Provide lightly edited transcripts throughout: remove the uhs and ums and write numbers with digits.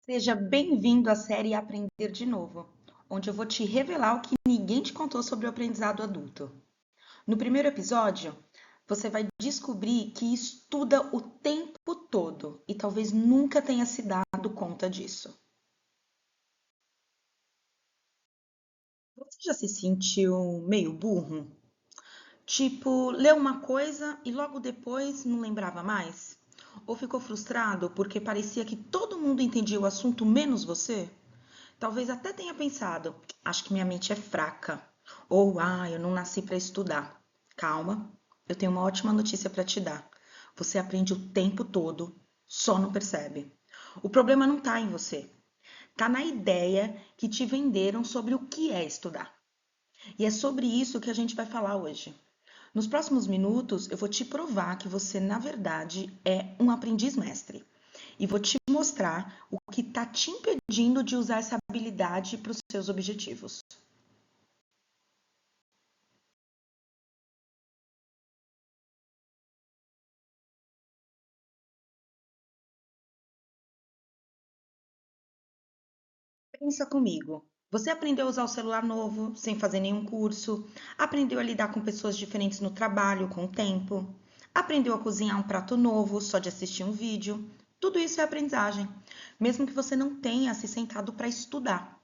Seja bem-vindo à série Aprender de Novo, onde eu vou te revelar o que ninguém te contou sobre o aprendizado adulto. No primeiro episódio, você vai descobrir que estuda o tempo todo e talvez nunca tenha se dado conta disso. Você já se sentiu meio burro? Tipo, leu uma coisa e logo depois não lembrava mais? Ou ficou frustrado porque parecia que todo mundo entendia o assunto menos você? Talvez até tenha pensado, acho que minha mente é fraca. Ou, eu não nasci para estudar. Calma, eu tenho uma ótima notícia para te dar. Você aprende o tempo todo, só não percebe. O problema não está em você, está na ideia que te venderam sobre o que é estudar. E é sobre isso que a gente vai falar hoje. Nos próximos minutos, eu vou te provar que você, na verdade, é um aprendiz mestre. E vou te mostrar o que está te impedindo de usar essa habilidade para os seus objetivos. Pensa comigo. Você aprendeu a usar o celular novo, sem fazer nenhum curso, aprendeu a lidar com pessoas diferentes no trabalho com o tempo, aprendeu a cozinhar um prato novo só de assistir um vídeo. Tudo isso é aprendizagem, mesmo que você não tenha se sentado para estudar.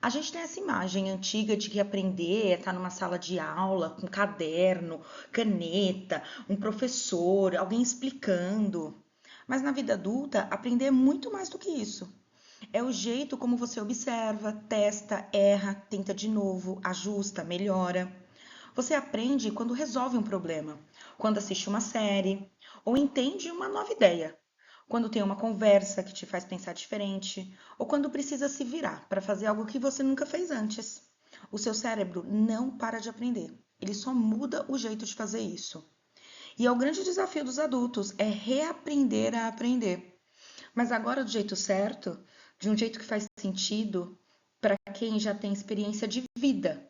A gente tem essa imagem antiga de que aprender é estar numa sala de aula com caderno, caneta, um professor, alguém explicando. Mas na vida adulta, aprender é muito mais do que isso. É o jeito como você observa, testa, erra, tenta de novo, ajusta, melhora. Você aprende quando resolve um problema, quando assiste uma série ou entende uma nova ideia, quando tem uma conversa que te faz pensar diferente ou quando precisa se virar para fazer algo que você nunca fez antes. O seu cérebro não para de aprender, ele só muda o jeito de fazer isso. E é o grande desafio dos adultos, é reaprender a aprender. Mas agora do jeito certo, de um jeito que faz sentido para quem já tem experiência de vida.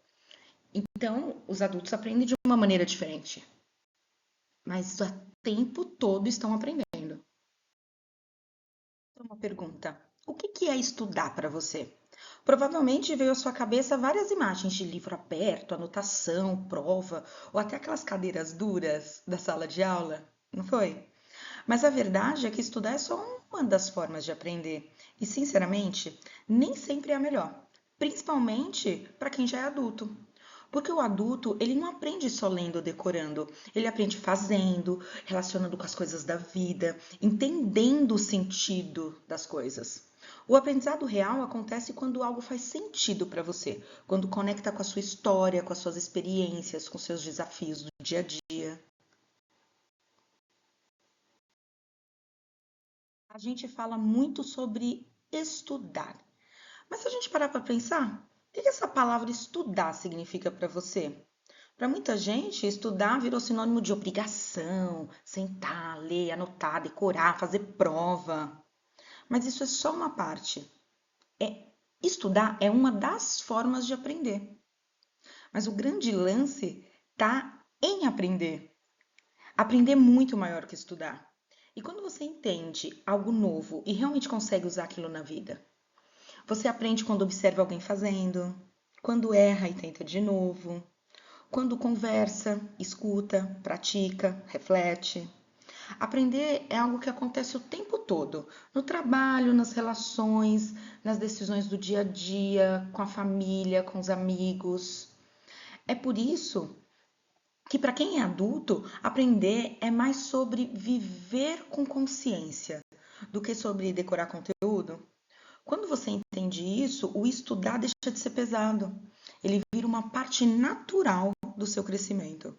Então, os adultos aprendem de uma maneira diferente, mas o tempo todo estão aprendendo. Então, uma pergunta: o que é estudar para você? Provavelmente veio à sua cabeça várias imagens de livro aberto, anotação, prova, ou até aquelas cadeiras duras da sala de aula, não foi? Mas a verdade é que estudar é só uma das formas de aprender. E, sinceramente, nem sempre é a melhor. Principalmente para quem já é adulto. Porque o adulto, ele não aprende só lendo ou decorando. Ele aprende fazendo, relacionando com as coisas da vida, entendendo o sentido das coisas. O aprendizado real acontece quando algo faz sentido para você, quando conecta com a sua história, com as suas experiências, com seus desafios do dia a dia. A gente fala muito sobre estudar. Mas se a gente parar para pensar, o que essa palavra estudar significa para você? Para muita gente, estudar virou sinônimo de obrigação, sentar, ler, anotar, decorar, fazer prova. Mas isso é só uma parte. É, estudar é uma das formas de aprender. Mas o grande lance está em aprender. Aprender é muito maior que estudar. E quando você entende algo novo e realmente consegue usar aquilo na vida, você aprende quando observa alguém fazendo, quando erra e tenta de novo, quando conversa, escuta, pratica, reflete. Aprender é algo que acontece o tempo todo, no trabalho, nas relações, nas decisões do dia a dia, com a família, com os amigos. É por isso que para quem é adulto, aprender é mais sobre viver com consciência do que sobre decorar conteúdo. Quando você entende isso, o estudar deixa de ser pesado. Ele vira uma parte natural do seu crescimento.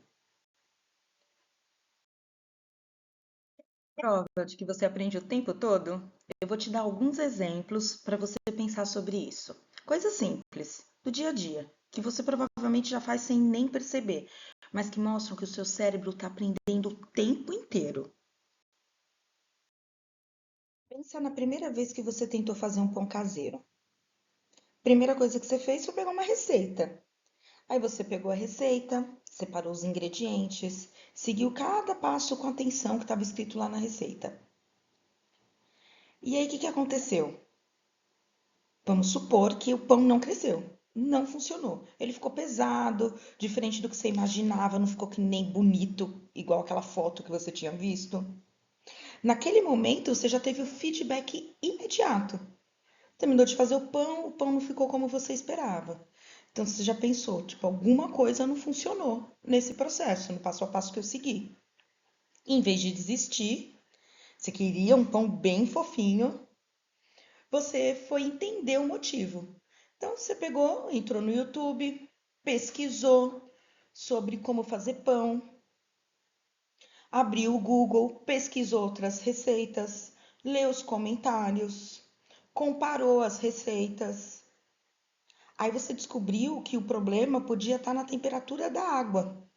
Prova de que você aprende o tempo todo? Eu vou te dar alguns exemplos para você pensar sobre isso. Coisas simples, do dia a dia, que você provavelmente já faz sem nem perceber, mas que mostram que o seu cérebro está aprendendo o tempo inteiro. Pensa na primeira vez que você tentou fazer um pão caseiro. Primeira coisa que você fez foi pegar uma receita. Aí você pegou a receita, separou os ingredientes, seguiu cada passo com atenção que estava escrito lá na receita. E aí o que aconteceu? Vamos supor que o pão não cresceu. Não funcionou. Ele ficou pesado, diferente do que você imaginava, não ficou que nem bonito, igual aquela foto que você tinha visto. Naquele momento, você já teve o feedback imediato. Terminou de fazer o pão não ficou como você esperava. Então você já pensou, tipo, alguma coisa não funcionou nesse processo, no passo a passo que eu segui. Em vez de desistir, você queria um pão bem fofinho, você foi entender o motivo. Então você pegou, entrou no YouTube, pesquisou sobre como fazer pão, abriu o Google, pesquisou outras receitas, leu os comentários, comparou as receitas. Aí você descobriu que o problema podia estar na temperatura da água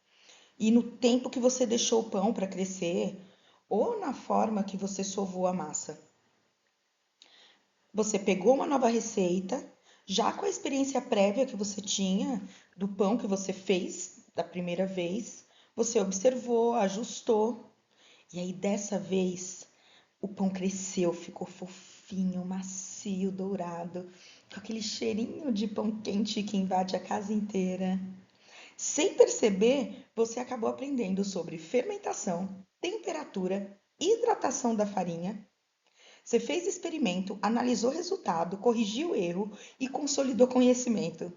e no tempo que você deixou o pão para crescer ou na forma que você sovou a massa. Você pegou uma nova receita, já com a experiência prévia que você tinha do pão que você fez da primeira vez, você observou, ajustou, e aí dessa vez o pão cresceu, ficou fofinho, macio, dourado, com aquele cheirinho de pão quente que invade a casa inteira. Sem perceber, você acabou aprendendo sobre fermentação, temperatura, hidratação da farinha. Você fez experimento, analisou o resultado, corrigiu o erro e consolidou conhecimento.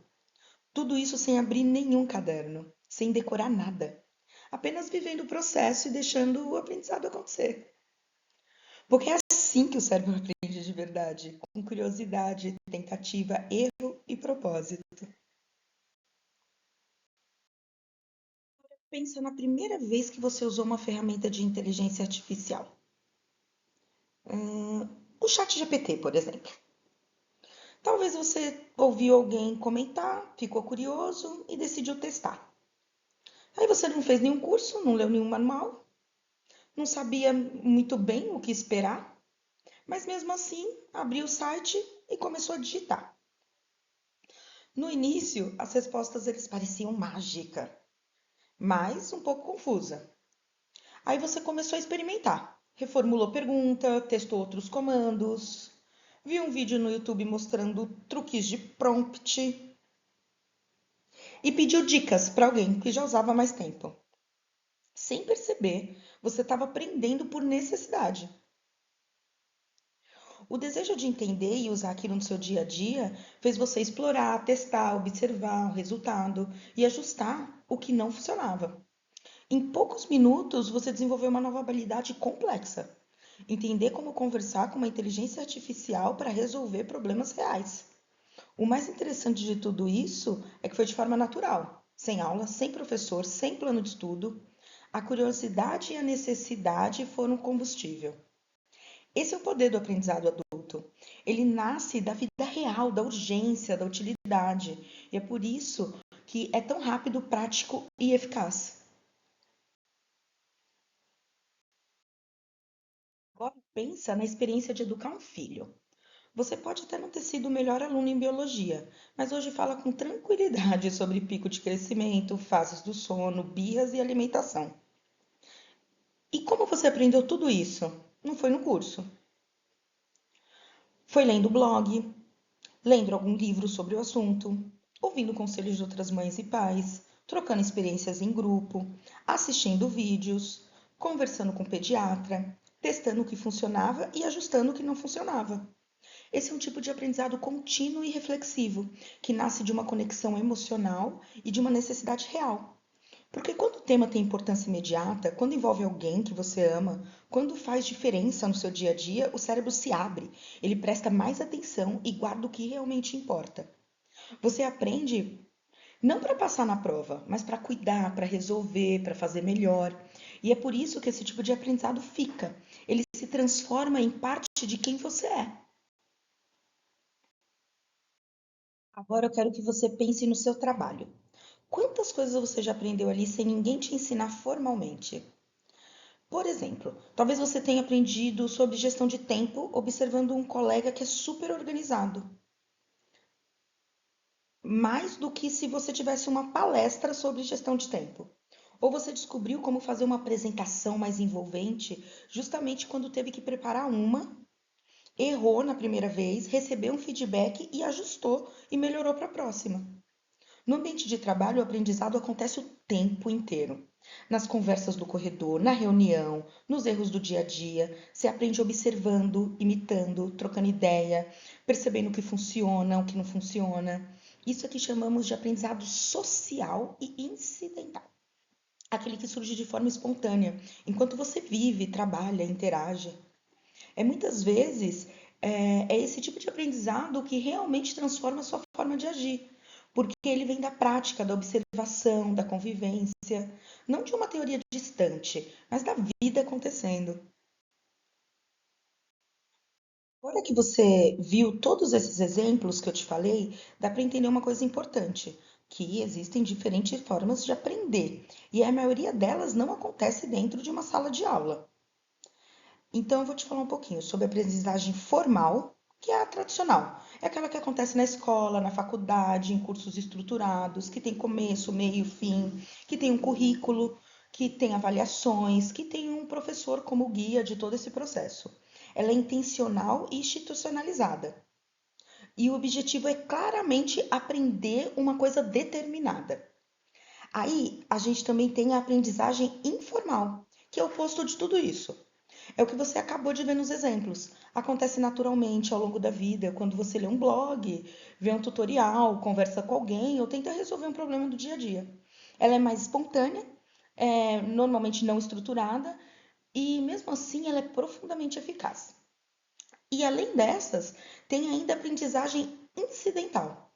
Tudo isso sem abrir nenhum caderno, sem decorar nada. Apenas vivendo o processo e deixando o aprendizado acontecer. Porque é assim que o cérebro aprende de verdade, com curiosidade, tentativa, erro e propósito. Pensa na primeira vez que você usou uma ferramenta de inteligência artificial. O chat GPT, por exemplo. Talvez você ouviu alguém comentar, ficou curioso e decidiu testar. Aí você não fez nenhum curso, não leu nenhum manual, não sabia muito bem o que esperar, mas mesmo assim abriu o site e começou a digitar. No início, as respostas eles pareciam mágica, mas um pouco confusa. Aí você começou a experimentar, reformulou pergunta, testou outros comandos, viu um vídeo no YouTube mostrando truques de prompt e pediu dicas para alguém que já usava mais tempo. Sem perceber, você estava aprendendo por necessidade. O desejo de entender e usar aquilo no seu dia a dia fez você explorar, testar, observar o resultado e ajustar o que não funcionava. Em poucos minutos, você desenvolveu uma nova habilidade complexa. Entender como conversar com uma inteligência artificial para resolver problemas reais. O mais interessante de tudo isso é que foi de forma natural, sem aula, sem professor, sem plano de estudo. A curiosidade e a necessidade foram o combustível. Esse é o poder do aprendizado adulto. Ele nasce da vida real, da urgência, da utilidade. E é por isso que é tão rápido, prático e eficaz. Agora pensa na experiência de educar um filho. Você pode até não ter sido o melhor aluno em biologia, mas hoje fala com tranquilidade sobre pico de crescimento, fases do sono, birras e alimentação. E como você aprendeu tudo isso? Não foi no curso. Foi lendo blog, lendo algum livro sobre o assunto, ouvindo conselhos de outras mães e pais, trocando experiências em grupo, assistindo vídeos, conversando com o pediatra, testando o que funcionava e ajustando o que não funcionava. Esse é um tipo de aprendizado contínuo e reflexivo, que nasce de uma conexão emocional e de uma necessidade real. Porque quando o tema tem importância imediata, quando envolve alguém que você ama, quando faz diferença no seu dia a dia, o cérebro se abre, ele presta mais atenção e guarda o que realmente importa. Você aprende não para passar na prova, mas para cuidar, para resolver, para fazer melhor. E é por isso que esse tipo de aprendizado fica. Ele se transforma em parte de quem você é. Agora eu quero que você pense no seu trabalho. Quantas coisas você já aprendeu ali sem ninguém te ensinar formalmente? Por exemplo, talvez você tenha aprendido sobre gestão de tempo observando um colega que é super organizado, mais do que se você tivesse uma palestra sobre gestão de tempo. Ou você descobriu como fazer uma apresentação mais envolvente justamente quando teve que preparar uma errou na primeira vez, recebeu um feedback e ajustou e melhorou para a próxima. No ambiente de trabalho, o aprendizado acontece o tempo inteiro. Nas conversas do corredor, na reunião, nos erros do dia a dia, você aprende observando, imitando, trocando ideia, percebendo o que funciona, o que não funciona. Isso aqui chamamos de aprendizado social e incidental. Aquele que surge de forma espontânea, enquanto você vive, trabalha, interage. Muitas vezes é esse tipo de aprendizado que realmente transforma a sua forma de agir, porque ele vem da prática, da observação, da convivência, não de uma teoria distante, mas da vida acontecendo. Agora que você viu todos esses exemplos que eu te falei, dá para entender uma coisa importante, que existem diferentes formas de aprender, e a maioria delas não acontece dentro de uma sala de aula. Então, eu vou te falar um pouquinho sobre a aprendizagem formal, que é a tradicional. É aquela que acontece na escola, na faculdade, em cursos estruturados, que tem começo, meio, fim, que tem um currículo, que tem avaliações, que tem um professor como guia de todo esse processo. Ela é intencional e institucionalizada. E o objetivo é claramente aprender uma coisa determinada. Aí, a gente também tem a aprendizagem informal, que é o oposto de tudo isso. É o que você acabou de ver nos exemplos. Acontece naturalmente ao longo da vida, quando você lê um blog, vê um tutorial, conversa com alguém ou tenta resolver um problema do dia a dia. Ela é mais espontânea, é normalmente não estruturada e, mesmo assim, ela é profundamente eficaz. E além dessas, tem ainda a aprendizagem incidental,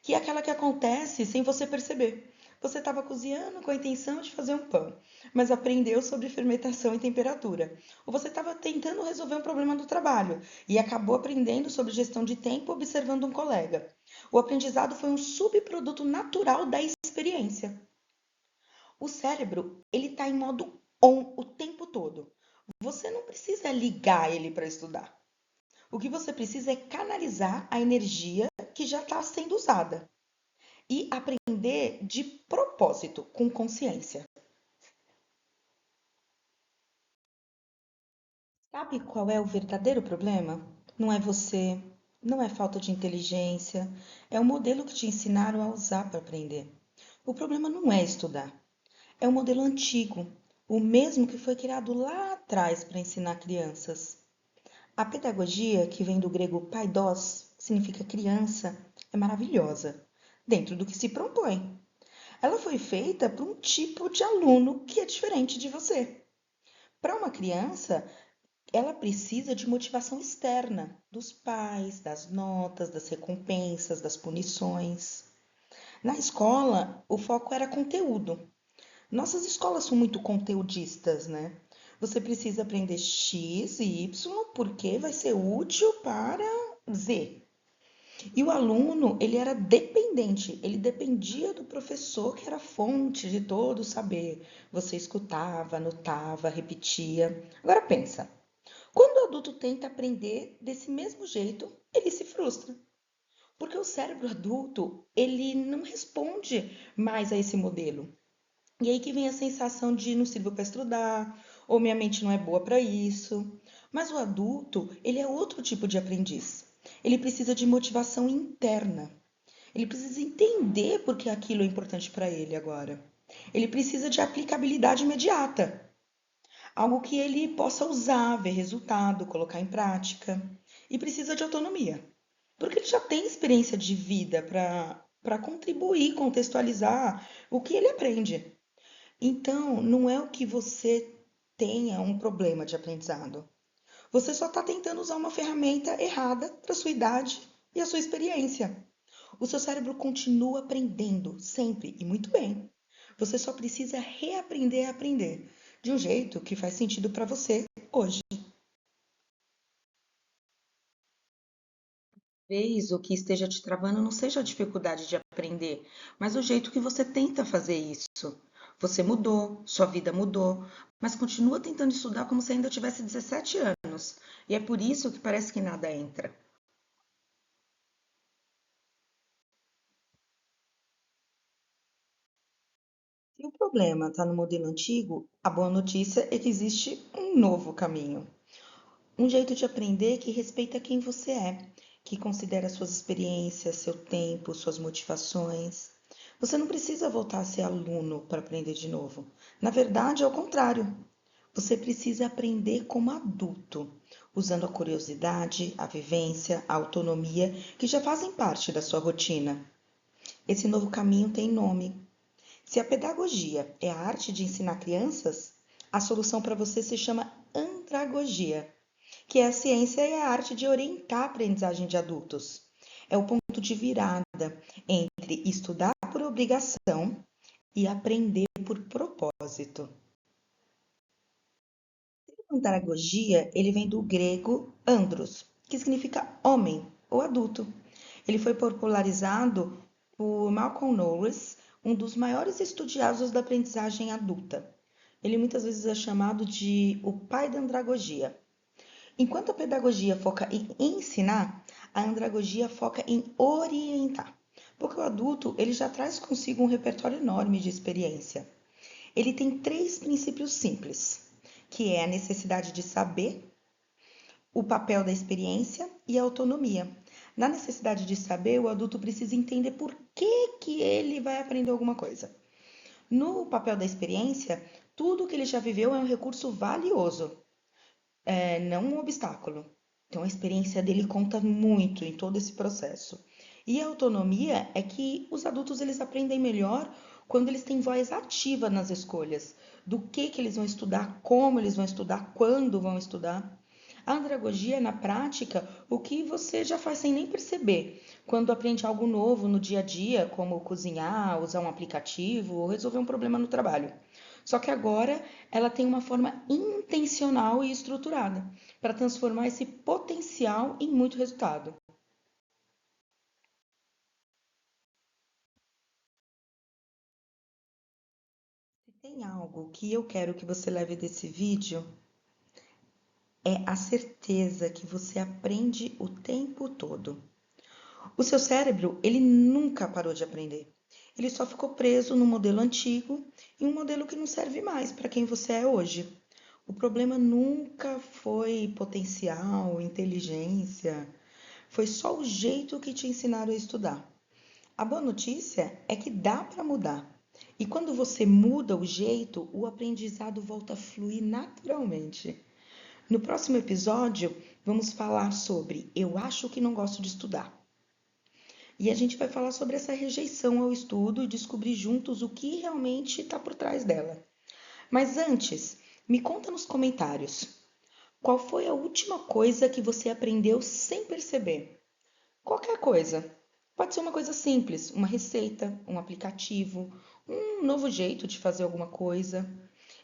que é aquela que acontece sem você perceber. Você estava cozinhando com a intenção de fazer um pão, mas aprendeu sobre fermentação e temperatura. Ou você estava tentando resolver um problema do trabalho e acabou aprendendo sobre gestão de tempo observando um colega. O aprendizado foi um subproduto natural da experiência. O cérebro, ele está em modo on o tempo todo. Você não precisa ligar ele para estudar. O que você precisa é canalizar a energia que já está sendo usada e aprender de propósito, com consciência. Sabe qual é o verdadeiro problema? Não é você, não é falta de inteligência, é o modelo que te ensinaram a usar para aprender. O problema não é estudar, é o modelo antigo, o mesmo que foi criado lá atrás para ensinar crianças. A pedagogia, que vem do grego paidos, que significa criança, é maravilhosa, dentro do que se propõe. Ela foi feita para um tipo de aluno que é diferente de você. Para uma criança, ela precisa de motivação externa, dos pais, das notas, das recompensas, das punições. Na escola, o foco era conteúdo. Nossas escolas são muito conteudistas, né? Você precisa aprender X e Y porque vai ser útil para Z. E o aluno, ele era dependente, ele dependia do professor, que era a fonte de todo o saber. Você escutava, anotava, repetia. Agora pensa, quando o adulto tenta aprender desse mesmo jeito, ele se frustra. Porque o cérebro adulto, ele não responde mais a esse modelo. E aí que vem a sensação de não sirvo para estudar, ou minha mente não é boa para isso. Mas o adulto, ele é outro tipo de aprendiz. Ele precisa de motivação interna. Ele precisa entender por que aquilo é importante para ele agora. Ele precisa de aplicabilidade imediata, algo que ele possa usar, ver resultado, colocar em prática. E precisa de autonomia, porque ele já tem experiência de vida para contribuir, contextualizar o que ele aprende. Então, não é o que você tenha um problema de aprendizado. Você só está tentando usar uma ferramenta errada para sua idade e a sua experiência. O seu cérebro continua aprendendo, sempre e muito bem. Você só precisa reaprender a aprender, de um jeito que faz sentido para você hoje. Talvez o que esteja te travando não seja a dificuldade de aprender, mas o jeito que você tenta fazer isso. Você mudou, sua vida mudou, mas continua tentando estudar como se ainda tivesse 17 anos. E é por isso que parece que nada entra. Se o problema está no modelo antigo, a boa notícia é que existe um novo caminho. Um jeito de aprender que respeita quem você é, que considera suas experiências, seu tempo, suas motivações. Você não precisa voltar a ser aluno para aprender de novo. Na verdade, é o contrário. Você precisa aprender como adulto, usando a curiosidade, a vivência, a autonomia que já fazem parte da sua rotina. Esse novo caminho tem nome. Se a pedagogia é a arte de ensinar crianças, a solução para você se chama andragogia, que é a ciência e a arte de orientar a aprendizagem de adultos. É o ponto de virada entre estudar por obrigação e aprender por propósito. O andragogia, ele vem do grego andros, que significa homem ou adulto. Ele foi popularizado por Malcolm Norris, um dos maiores estudiosos da aprendizagem adulta. Ele muitas vezes é chamado de o pai da andragogia. Enquanto a pedagogia foca em ensinar, a andragogia foca em orientar. Porque o adulto ele já traz consigo um repertório enorme de experiência. Ele tem 3 princípios simples, que é a necessidade de saber, o papel da experiência e a autonomia. Na necessidade de saber, o adulto precisa entender por que ele vai aprender alguma coisa. No papel da experiência, tudo que ele já viveu é um recurso valioso, não um obstáculo. Então, a experiência dele conta muito em todo esse processo. E a autonomia é que os adultos eles aprendem melhor quando eles têm voz ativa nas escolhas, do que eles vão estudar, como eles vão estudar, quando vão estudar. A andragogia é, na prática, o que você já faz sem nem perceber, quando aprende algo novo no dia a dia, como cozinhar, usar um aplicativo ou resolver um problema no trabalho. Só que agora ela tem uma forma intencional e estruturada para transformar esse potencial em muito resultado. Se tem algo que eu quero que você leve desse vídeo, é a certeza que você aprende o tempo todo. O seu cérebro, ele nunca parou de aprender. Ele só ficou preso no modelo antigo e um modelo que não serve mais para quem você é hoje. O problema nunca foi potencial, inteligência, foi só o jeito que te ensinaram a estudar. A boa notícia é que dá para mudar. E quando você muda o jeito, o aprendizado volta a fluir naturalmente. No próximo episódio, vamos falar sobre eu acho que não gosto de estudar. E a gente vai falar sobre essa rejeição ao estudo e descobrir juntos o que realmente está por trás dela. Mas antes, me conta nos comentários. Qual foi a última coisa que você aprendeu sem perceber? Qualquer coisa. Pode ser uma coisa simples, uma receita, um aplicativo, um novo jeito de fazer alguma coisa.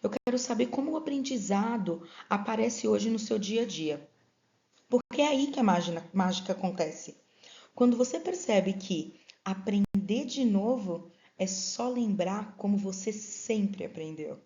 Eu quero saber como o aprendizado aparece hoje no seu dia a dia. Porque é aí que a mágica acontece. Quando você percebe que aprender de novo é só lembrar como você sempre aprendeu.